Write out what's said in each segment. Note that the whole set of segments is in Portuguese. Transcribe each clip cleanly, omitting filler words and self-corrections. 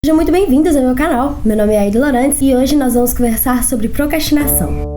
Sejam muito bem-vindos ao meu canal. Meu nome é Aida Lorantes e hoje nós vamos conversar sobre procrastinação.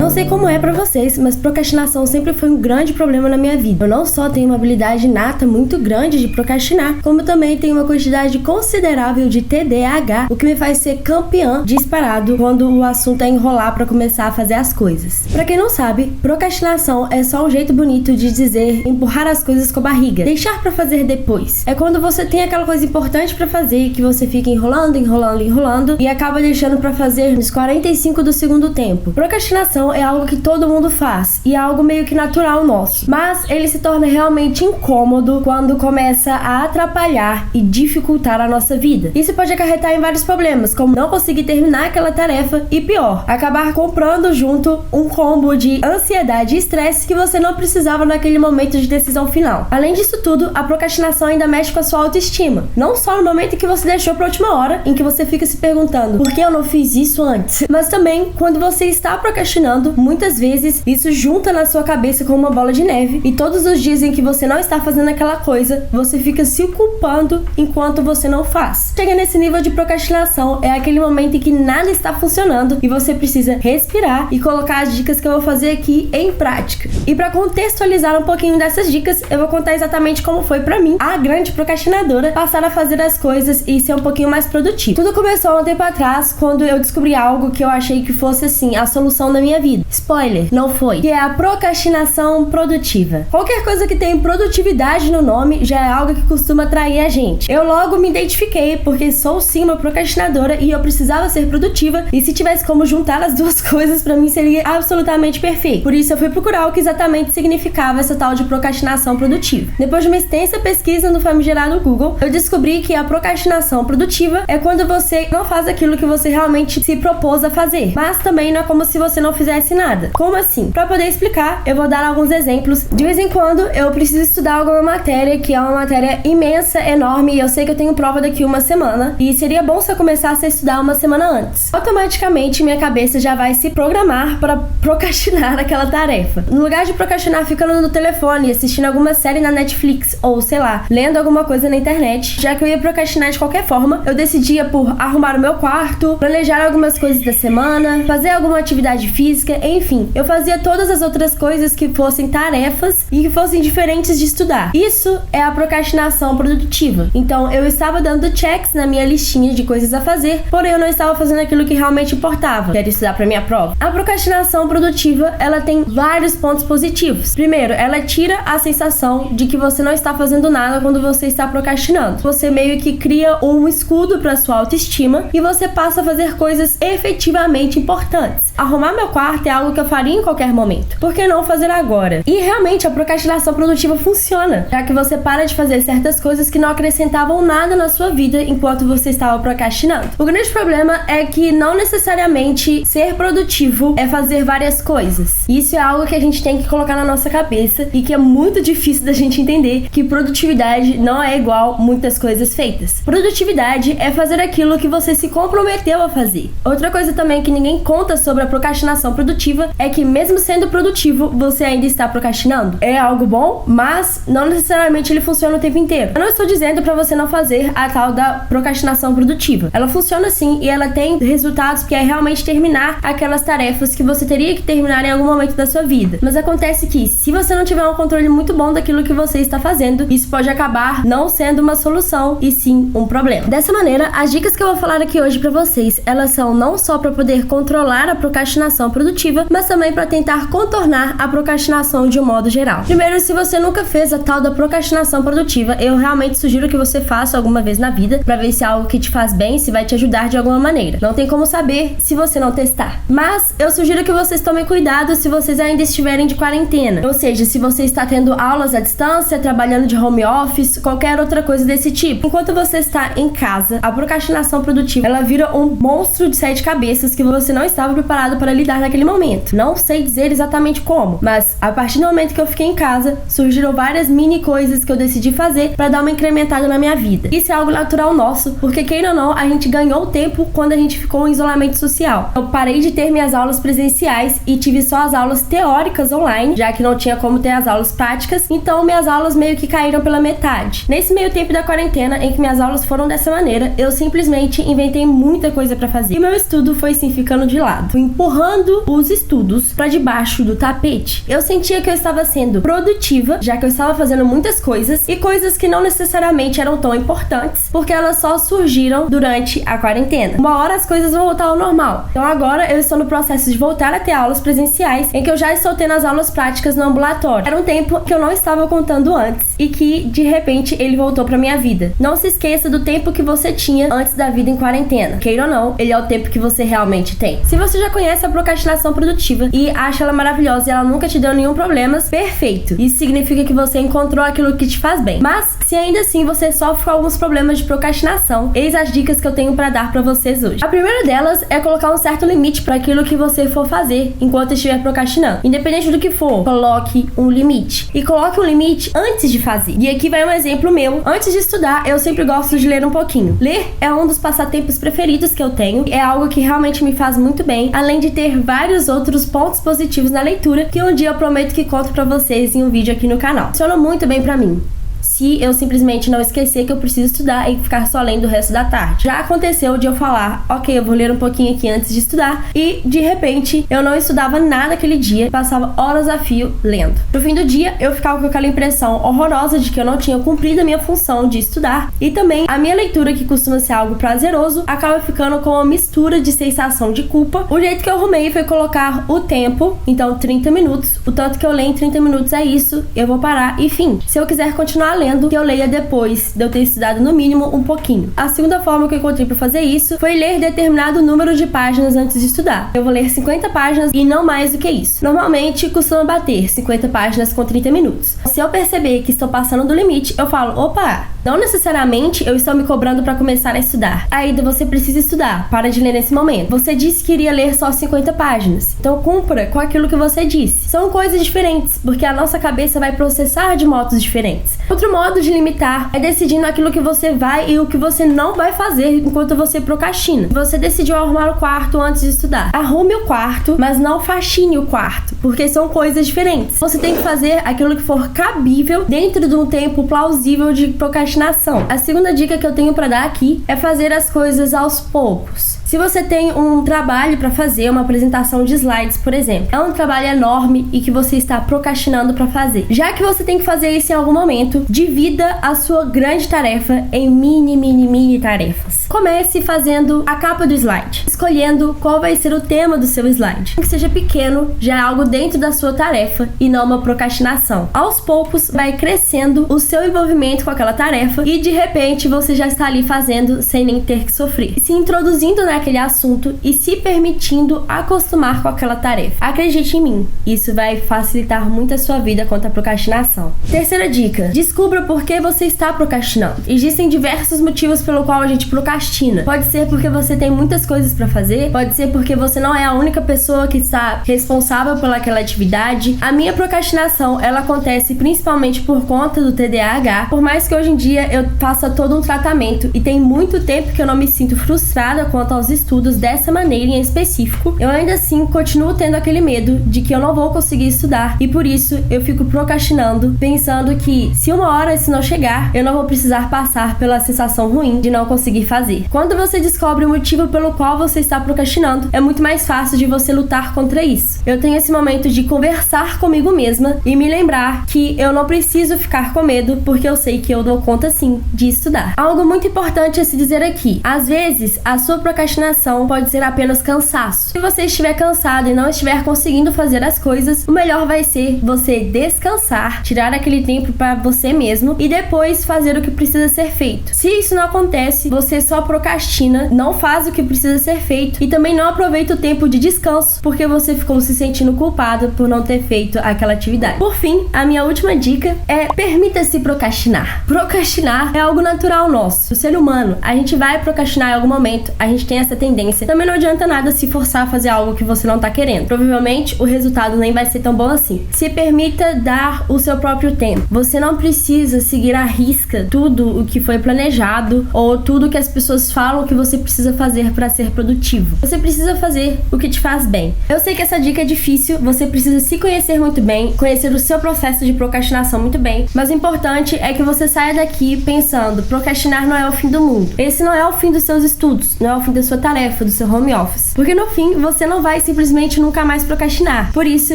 Não sei como é pra vocês, mas procrastinação sempre foi um grande problema na minha vida. Eu não só tenho uma habilidade inata muito grande de procrastinar, como também tenho uma quantidade considerável de TDAH, o que me faz ser campeã disparado quando o assunto é enrolar pra começar a fazer as coisas. Pra quem não sabe, procrastinação é só um jeito bonito de dizer empurrar as coisas com a barriga, deixar pra fazer depois. É quando você tem aquela coisa importante pra fazer que você fica enrolando e acaba deixando pra fazer nos 45 do segundo tempo. Procrastinação é algo que todo mundo faz e é algo meio que natural nosso, mas ele se torna realmente incômodo quando começa a atrapalhar e dificultar a nossa vida. Isso pode acarretar em vários problemas, como não conseguir terminar aquela tarefa e pior, acabar comprando junto um combo de ansiedade e estresse que você não precisava naquele momento de decisão final. Além disso tudo, a procrastinação ainda mexe com a sua autoestima, não só no momento em que você deixou pra última hora, em que você fica se perguntando por que eu não fiz isso antes, mas também quando você está procrastinando. Muitas vezes isso junta na sua cabeça como uma bola de neve e todos os dias em que você não está fazendo aquela coisa, você fica se culpando enquanto você não faz. Chega nesse nível de procrastinação, é aquele momento em que nada está funcionando e você precisa respirar e colocar as dicas que eu vou fazer aqui em prática. E para contextualizar um pouquinho dessas dicas, eu vou contar exatamente como foi pra mim, a grande procrastinadora, passar a fazer as coisas e ser um pouquinho mais produtiva. Tudo começou há um tempo atrás, quando eu descobri algo que eu achei que fosse assim, a solução da minha vida. Spoiler, não foi. Que é a procrastinação produtiva. Qualquer coisa que tem produtividade no nome já é algo que costuma atrair a gente. Eu logo me identifiquei porque sou sim uma procrastinadora e eu precisava ser produtiva, e se tivesse como juntar as duas coisas, pra mim seria absolutamente perfeito. Por isso eu fui procurar o que exatamente significava essa tal de procrastinação produtiva. Depois de uma extensa pesquisa no famigerado Google, eu descobri que a procrastinação produtiva é quando você não faz aquilo que você realmente se propôs a fazer, mas também não é como se você não fizesse nada. Como assim? Para poder explicar, eu vou dar alguns exemplos. De vez em quando, eu preciso estudar alguma matéria, que é uma matéria imensa, enorme, e eu sei que eu tenho prova daqui uma semana, e seria bom se eu começasse a estudar uma semana antes. Automaticamente, minha cabeça já vai se programar para procrastinar aquela tarefa. No lugar de procrastinar ficando no telefone, assistindo alguma série na Netflix, ou sei lá, lendo alguma coisa na internet, já que eu ia procrastinar de qualquer forma, eu decidia por arrumar o meu quarto, planejar algumas coisas da semana, fazer alguma atividade física, enfim, eu fazia todas as outras coisas que fossem tarefas e que fossem diferentes de estudar. Isso é a procrastinação produtiva. Então, eu estava dando checks na minha listinha de coisas a fazer, porém eu não estava fazendo aquilo que realmente importava, que era estudar para minha prova. A procrastinação produtiva, ela tem vários pontos positivos. Primeiro, ela tira a sensação de que você não está fazendo nada quando você está procrastinando. Você meio que cria um escudo para sua autoestima e você passa a fazer coisas efetivamente importantes. Arrumar meu quarto é algo que eu faria em qualquer momento. Por que não fazer agora? E realmente a procrastinação produtiva funciona, já que você para de fazer certas coisas que não acrescentavam nada na sua vida enquanto você estava procrastinando. O grande problema é que não necessariamente ser produtivo é fazer várias coisas. Isso é algo que a gente tem que colocar na nossa cabeça e que é muito difícil da gente entender, que produtividade não é igual muitas coisas feitas. Produtividade é fazer aquilo que você se comprometeu a fazer. Outra coisa também que ninguém conta sobre a procrastinação produtiva é que mesmo sendo produtivo, você ainda está procrastinando. É algo bom, mas não necessariamente ele funciona o tempo inteiro. Eu não estou dizendo pra você não fazer a tal da procrastinação produtiva. Ela funciona sim e ela tem resultados, que é realmente terminar aquelas tarefas que você teria que terminar em algum momento da sua vida. Mas acontece que, se você não tiver um controle muito bom daquilo que você está fazendo, isso pode acabar não sendo uma solução e sim um problema. Dessa maneira, as dicas que eu vou falar aqui hoje pra vocês, elas são não só pra poder controlar a procrastinação produtiva, mas também pra tentar contornar a procrastinação de um modo geral. Primeiro, se você nunca fez a tal da procrastinação produtiva, eu realmente sugiro que você faça alguma vez na vida, pra ver se é algo que te faz bem, se vai te ajudar de alguma maneira. Não tem como saber se você não testar. Mas eu sugiro que vocês tomem cuidado se vocês ainda estiverem de quarentena. Ou seja, se você está tendo aulas à distância, trabalhando de home office, qualquer outra coisa desse tipo. Enquanto você está em casa, a procrastinação produtiva, ela vira um monstro de 7 cabeças que você não estava preparado preparado para lidar naquele momento. Não sei dizer exatamente como, mas a partir do momento que eu fiquei em casa, surgiram várias mini coisas que eu decidi fazer para dar uma incrementada na minha vida. Isso é algo natural nosso, porque queira ou não, a gente ganhou tempo quando a gente ficou em isolamento social. Eu parei de ter minhas aulas presenciais e tive só as aulas teóricas online, já que não tinha como ter as aulas práticas, então minhas aulas meio que caíram pela metade. Nesse meio tempo da quarentena, em que minhas aulas foram dessa maneira, eu simplesmente inventei muita coisa pra fazer. E meu estudo foi sim ficando de lado. Fui empurrando os estudos pra debaixo do tapete. Eu sentia que eu estava sendo produtiva, já que eu estava fazendo muitas coisas, e coisas que não necessariamente eram tão importantes, porque elas só surgiram durante a quarentena. Uma hora as coisas vão voltar ao normal. Então agora eu estou no processo de voltar a ter aulas presenciais, em que eu já estou tendo as aulas práticas no ambulatório. Era um tempo que eu não estava contando antes e que, de repente, ele voltou pra minha vida. Não se esqueça do tempo que você tinha antes da vida em quarentena. Queira ou não, ele é o tempo que você realmente tem. Se você já conhece a procrastinação produtiva e acha ela maravilhosa e ela nunca te deu nenhum problema, perfeito. Isso significa que você encontrou aquilo que te faz bem. Mas, se ainda assim você sofre com alguns problemas de procrastinação, eis as dicas que eu tenho pra dar pra vocês hoje. A primeira delas é colocar um certo limite para aquilo que você for fazer enquanto estiver procrastinando. Independente do que for, coloque um limite. E coloque um limite antes de fazer. E aqui vai um exemplo meu. Antes de estudar, eu sempre gosto de ler um pouquinho. Ler é um dos passatempos preferidos que eu tenho. É algo que realmente me faz muito bem, além de ter vários outros pontos positivos na leitura, que um dia eu prometo que conto pra vocês em um vídeo aqui no canal. Funciona muito bem pra mim, se eu simplesmente não esquecer que eu preciso estudar e ficar só lendo o resto da tarde. Já aconteceu de eu falar, ok, eu vou ler um pouquinho aqui antes de estudar, e de repente eu não estudava nada aquele dia, passava horas a fio lendo. No fim do dia, eu ficava com aquela impressão horrorosa de que eu não tinha cumprido a minha função de estudar, e também a minha leitura, que costuma ser algo prazeroso, acaba ficando com uma mistura de sensação de culpa. O jeito que eu arrumei foi colocar o tempo, então 30 minutos, o tanto que eu leio em 30 minutos é isso, eu vou parar e fim. Se eu quiser continuar lendo, que eu leia depois de eu ter estudado no mínimo um pouquinho. A segunda forma que eu encontrei para fazer isso foi ler determinado número de páginas antes de estudar. Eu vou ler 50 páginas e não mais do que isso. Normalmente costuma bater 50 páginas com 30 minutos. Se eu perceber que estou passando do limite, eu falo, opa, não necessariamente eu estou me cobrando para começar a estudar. Ainda você precisa estudar, para de ler nesse momento. Você disse que iria ler só 50 páginas, então cumpra com aquilo que você disse. São coisas diferentes, porque a nossa cabeça vai processar de modos diferentes. Outro modo de limitar é decidindo aquilo que você vai e o que você não vai fazer enquanto você procrastina. Você decidiu arrumar o quarto antes de estudar. Arrume o quarto, mas não faxine o quarto, porque são coisas diferentes. Você tem que fazer aquilo que for cabível dentro de um tempo plausível de procrastinação. A segunda dica que eu tenho para dar aqui é fazer as coisas aos poucos. Se você tem um trabalho para fazer, uma apresentação de slides, por exemplo, é um trabalho enorme e que você está procrastinando para fazer. Já que você tem que fazer isso em algum momento, divida a sua grande tarefa em mini tarefas. Comece fazendo a capa do slide, escolhendo qual vai ser o tema do seu slide. Que seja pequeno, já é algo dentro da sua tarefa e não uma procrastinação. Aos poucos, vai crescendo o seu envolvimento com aquela tarefa e de repente você já está ali fazendo sem nem ter que sofrer. Se introduzindo naquele assunto e se permitindo acostumar com aquela tarefa. Acredite em mim, isso vai facilitar muito a sua vida quanto à procrastinação. Terceira dica, descubra por que você está procrastinando. Existem diversos motivos pelo qual a gente procrastina. Pode ser porque você tem muitas coisas para fazer, pode ser porque você não é a única pessoa que está responsável pelaquela atividade. A minha procrastinação, ela acontece principalmente por conta do TDAH, por mais que hoje em dia eu faça todo um tratamento e tem muito tempo que eu não me sinto frustrada quanto aos estudos dessa maneira em específico, eu ainda assim continuo tendo aquele medo de que eu não vou conseguir estudar e por isso eu fico procrastinando, pensando que se uma hora isso não chegar, eu não vou precisar passar pela sensação ruim de não conseguir fazer. Quando você descobre o motivo pelo qual você está procrastinando, é muito mais fácil de você lutar contra isso. Eu tenho esse momento de conversar comigo mesma e me lembrar que eu não preciso ficar com medo, porque eu sei que eu dou conta sim de estudar. Algo muito importante a se dizer aqui, às vezes a sua procrastinação pode ser apenas cansaço. Se você estiver cansado e não estiver conseguindo fazer as coisas, o melhor vai ser você descansar, tirar aquele tempo para você mesmo e depois fazer o que precisa ser feito. Se isso não acontece, você só procrastina, não faz o que precisa ser feito e também não aproveita o tempo de descanso porque você ficou se sentindo culpado por não ter feito aquela atividade. Por fim, a minha última dica é permita-se procrastinar. Procrastinar é algo natural nosso, do ser humano. A gente vai procrastinar em algum momento, a gente tem essa essa tendência, também não adianta nada se forçar a fazer algo que você não tá querendo. Provavelmente o resultado nem vai ser tão bom assim. Se permita dar o seu próprio tempo. Você não precisa seguir à risca tudo o que foi planejado ou tudo que as pessoas falam que você precisa fazer para ser produtivo. Você precisa fazer o que te faz bem. Eu sei que essa dica é difícil, você precisa se conhecer muito bem, conhecer o seu processo de procrastinação muito bem, mas o importante é que você saia daqui pensando, procrastinar não é o fim do mundo. Esse não é o fim dos seus estudos, não é o fim da sua tarefa, do seu home office. Porque no fim, você não vai simplesmente nunca mais procrastinar. Por isso,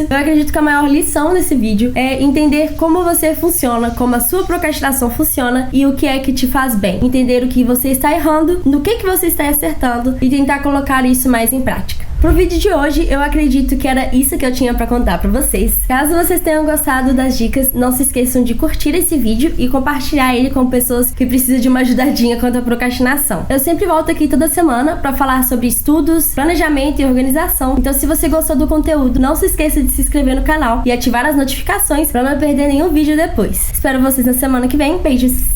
eu acredito que a maior lição desse vídeo é entender como você funciona, como a sua procrastinação funciona e o que é que te faz bem. Entender o que você está errando, no que você está acertando e tentar colocar isso mais em prática. Pro vídeo de hoje, eu acredito que era isso que eu tinha pra contar pra vocês. Caso vocês tenham gostado das dicas, não se esqueçam de curtir esse vídeo e compartilhar ele com pessoas que precisam de uma ajudadinha contra a procrastinação. Eu sempre volto aqui toda semana pra falar sobre estudos, planejamento e organização. Então, se você gostou do conteúdo, não se esqueça de se inscrever no canal e ativar as notificações pra não perder nenhum vídeo depois. Espero vocês na semana que vem. Beijos!